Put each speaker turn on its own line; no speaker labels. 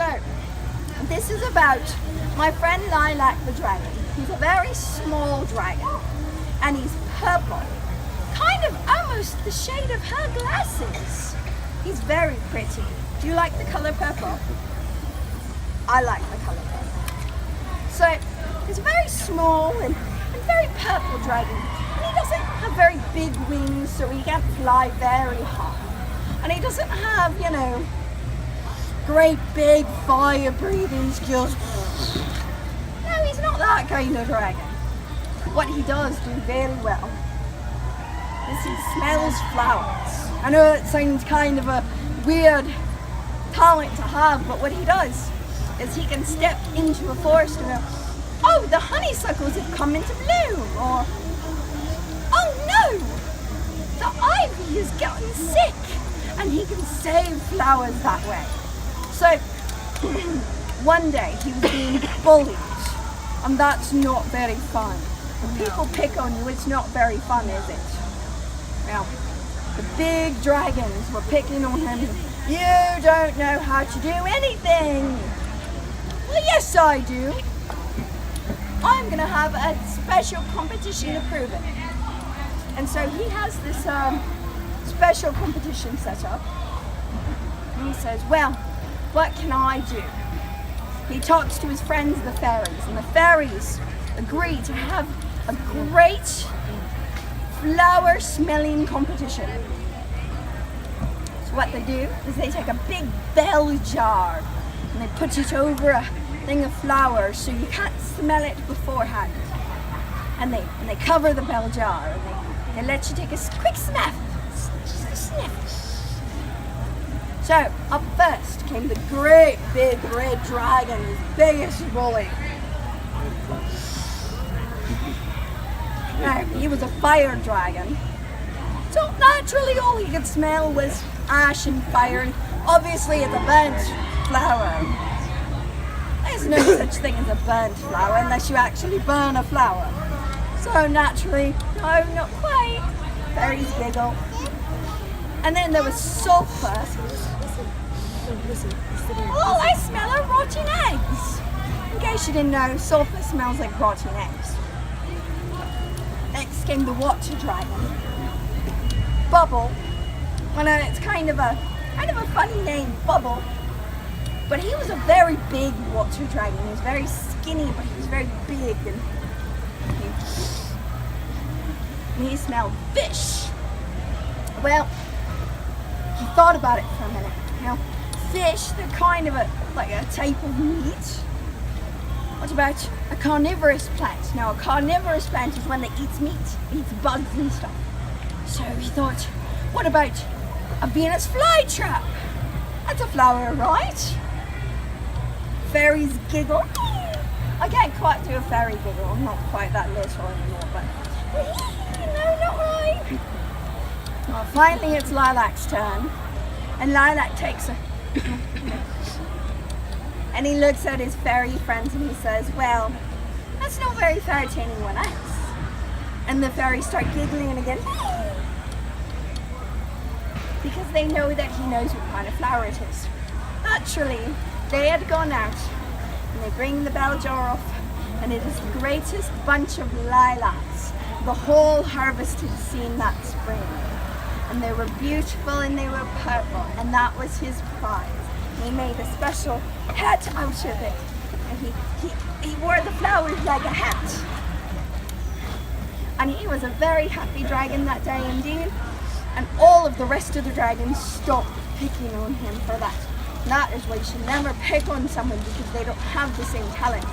So, this is about my friend Lilac the dragon. He's a very small dragon, and he's purple, kind of almost the shade of her glasses. He's very pretty. Do you like the color purple? I like the color purple. So, he's a very small and very purple dragon. And he doesn't have very big wings, so he can't fly very high. And he doesn't have, you know, great big fire-breathing skills. No, he's not that kind of dragon. What he does do very well is he smells flowers. I know it sounds kind of a weird talent to have, but what he does is he can step into a forest and go, oh, the honeysuckles have come into bloom, or oh no, the ivy has gotten sick, and he can save flowers that way. So one day he was being bullied, and that's not very fun. When people pick on you, it's not very fun, is it? Well, the big dragons were picking on him. You don't know how to do anything. Well, yes I do. I'm going to have a special competition to prove it. And so he has this special competition set up. And he says, well, what can I do? He talks to his friends, the fairies, and the fairies agree to have a great flower smelling competition. So what they do is they take a big bell jar and they put it over a thing of flowers so you can't smell it beforehand. And they cover the bell jar and they let you take a quick sniff. So up first came the great big red dragon, his biggest bully. Now, he was a fire dragon, so naturally all he could smell was ash and fire, and obviously it's a burnt flower. There's no such thing as a burnt flower unless you actually burn a flower. So naturally, no, not quite. Fairies giggle. And then there was sulfur. Oh, I smell a rotten eggs. In case you didn't know, sulfur smells like rotten eggs. Next came the water dragon. Bubble. Well, it's kind of a funny name, Bubble. But he was a very big water dragon. He was very skinny, but he was very big, and he smelled fish. Well, he thought about it for a minute. Now, fish, they're kind of like a type of meat. What about a carnivorous plant? Now, a carnivorous plant is one that eats meat, eats bugs and stuff. So he thought, what about a Venus flytrap? That's a flower, right? Fairies giggle. I can't quite do a fairy giggle. I'm not quite that little anymore, but no, not right. Well, finally it's Lilac's turn, and Lilac takes a and he looks at his fairy friends and he says, well, that's not very fair to anyone else. And the fairies start giggling again because they know that he knows what kind of flower it is. Naturally, they had gone out and they bring the bell jar off, and it is the greatest bunch of lilacs the whole harvest had seen that spring. And they were beautiful and they were purple, and that was his prize. He made a special hat out of it, and he wore the flowers like a hat. And he was a very happy dragon that day indeed, and all of the rest of the dragons stopped picking on him for that. And that is why you should never pick on someone because they don't have the same talents